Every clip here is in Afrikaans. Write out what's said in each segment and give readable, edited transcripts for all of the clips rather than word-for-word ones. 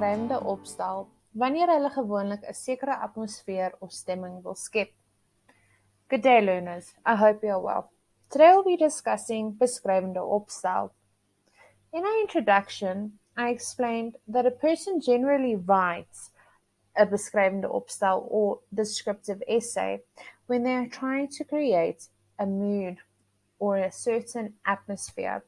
beskrywende opstel wanneer hulle gewoonlik 'n sekere atmosfeer of stemming wil skep. Good day, learners. I hope you're well. Today we'll be discussing beskrywende opstel. In our introduction, I explained that a person generally writes a beskrywende opstel or descriptive essay when they are trying to create a mood or a certain atmosphere.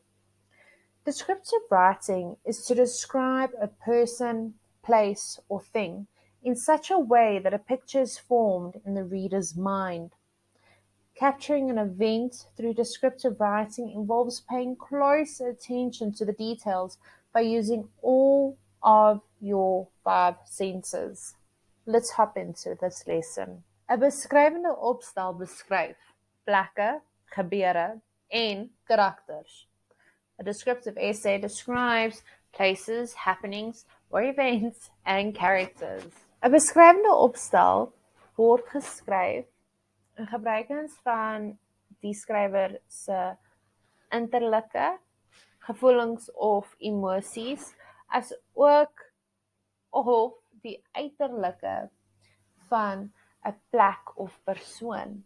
Descriptive writing is to describe a person, place, or thing in such a way that a picture is formed in the reader's mind. Capturing an event through descriptive writing involves paying close attention to the details by using all of your 5 senses. Let's hop into this lesson. 'n Beskrywende opstel beskryf plekke, gebeure en karakters. A descriptive essay describes places, happenings, or events and characters. 'n beskrywende opstel word geskryf in gebruikens van die skrywer se innerlike gevoelens of emosies, as ook of die uiterlike van 'n plek of persoon.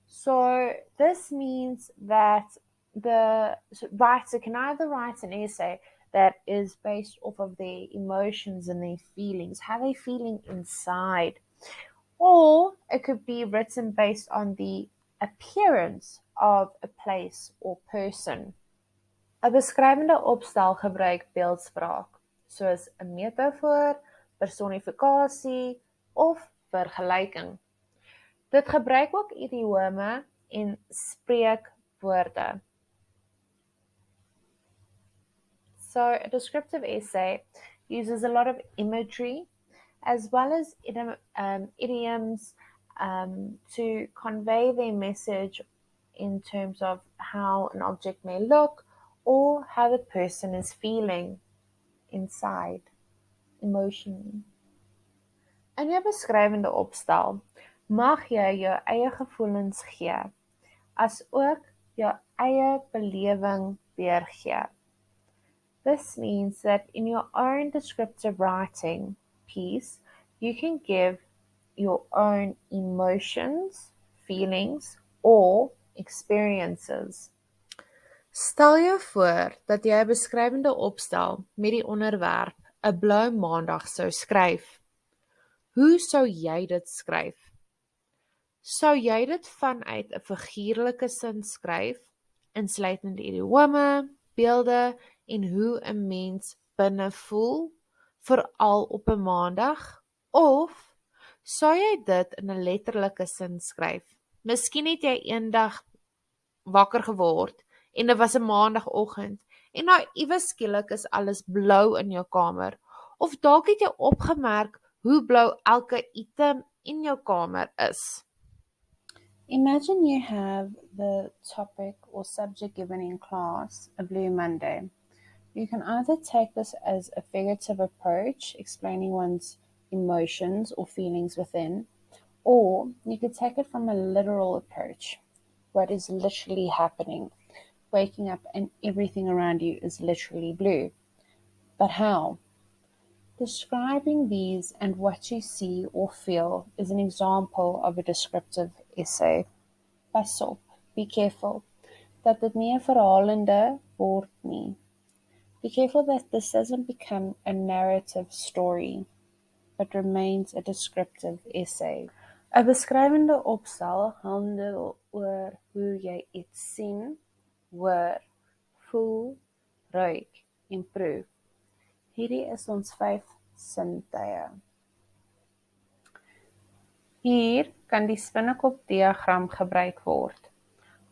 So this means that the writer can either write an essay that is based off of their emotions and their feelings, how they feeling inside, or it could be written based on the appearance of a place or person. 'n beskrywende opstel gebruik beeldspraak, soos 'n metafoor, personifikasie of vergelyking. Dit gebruik ook idiome en spreekwoorde. So a descriptive essay uses a lot of imagery as well as idioms to convey their message in terms of how an object may look or how the person is feeling inside, emotionally. In jou beskrywende opstel mag jy jou eie gevoelens gee, as ook jou eie belewing weergee. This means that in your own descriptive writing piece, you can give your own emotions, feelings, or experiences. Stel jou voor dat jy 'n beskrywende opstel met die onderwerp 'n blou maandag sou skryf. Hoe sou jy dit skryf? Sou jy dit vanuit 'n figuurlike sin skryf, insluitend idiome, beelde en hoe 'n mens binne voel, veral op 'n maandag? Of sou jy dit in 'n letterlike sin skryf? Miskien het jy eendag wakker geword en dit was 'n maandagoggend en nou iewes skielik is alles blou in jou kamer, of dalk het jy opgemerk hoe blou elke item in jou kamer is. Imagine you have the topic or subject given in class, a blue Monday. You can either take this as a figurative approach, explaining one's emotions or feelings within, or you could take it from a literal approach, what is literally happening, waking up and everything around you is literally blue. But how? Describing these and what you see or feel is an example of a descriptive essay. Pas op, be careful, dat dit nie 'n verhalende word nie. Be careful that this doesn't become a narrative story, but remains a descriptive essay. 'n beskrywende opstel handel oor hoe jy iets sien, hoor, voel, ruik en proe. Hierdie is ons 5 sintuie. Hier kan die spinnekop-diagram gebruik word.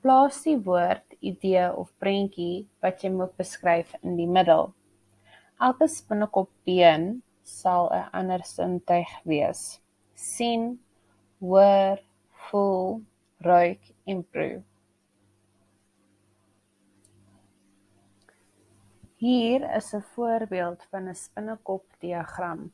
Plaas die woord, idee of prentjie wat jy moet beskryf in die middel. Elke spinnekopbeen sal 'n ander sintuig wees. Sien, hoor, voel, ruik en proe. Hier is 'n voorbeeld van 'n spinnekop-diagram.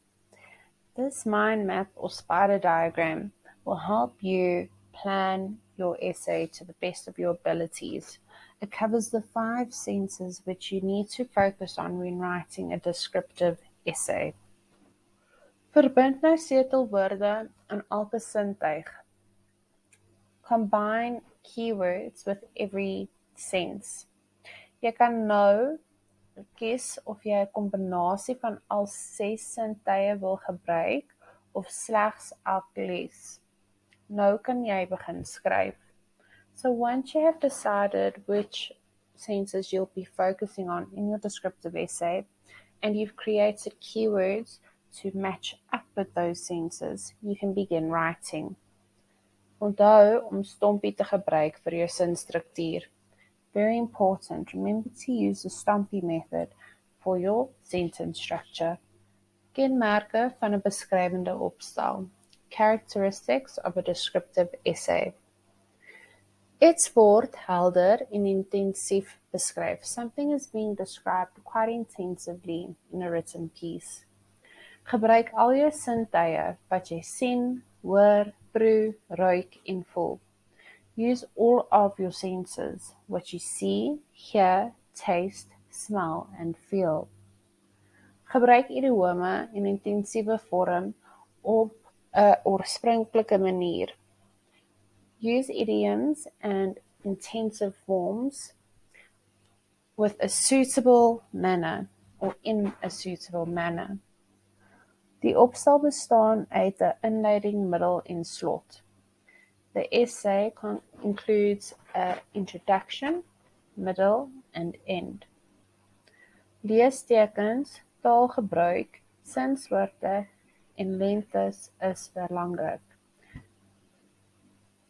This mind map or spider diagram will help you plan your essay to the best of your abilities. It covers the 5 senses which you need to focus on when writing a descriptive essay. Verbind nou sleutelwoorde in elke sintuig. Combine keywords with every sense. Jy kan nou kies of jy 'n kombinasie van al 6 sintuie wil gebruik of slegs elke les. Nou kan jy begin skryf. So once you have decided which senses you'll be focusing on in your descriptive essay, and you've created keywords to match up with those senses, you can begin writing. Onthou om stompie te gebruik vir jou sinstruktuur. Very important, remember to use the Stompy method for your sentence structure. Kenmerke van 'n beskrywende opstel. Characteristics of a descriptive essay. Iets word helder en intensief beskryf. Something is being described quite intensively in a written piece. Gebruik al jou sintuie wat jy sien, hoor, proe, ruik en voel. Use all of your senses, what you see, hear, taste, smell and feel. Gebruik idiome in intensiewe vorm op 'n oorspronklike manier. Use idioms and intensive forms with a suitable manner or in a suitable manner. Die opstel bestaan uit 'n inleiding, middel en slot. The essay includes an introduction, middle and end. Leestekens, taalgebruik, sinsoorte en lengtes is belangrik.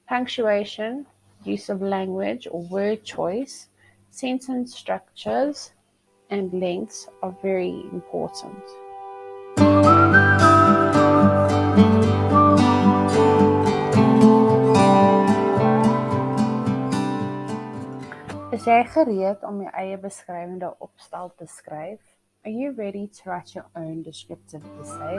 Punctuation, use of language or word choice, sentence structures, and lengths are very important. Is jy gereed om jou eie beskrywende opstel te skryf? Are you ready to write your own descriptive essay?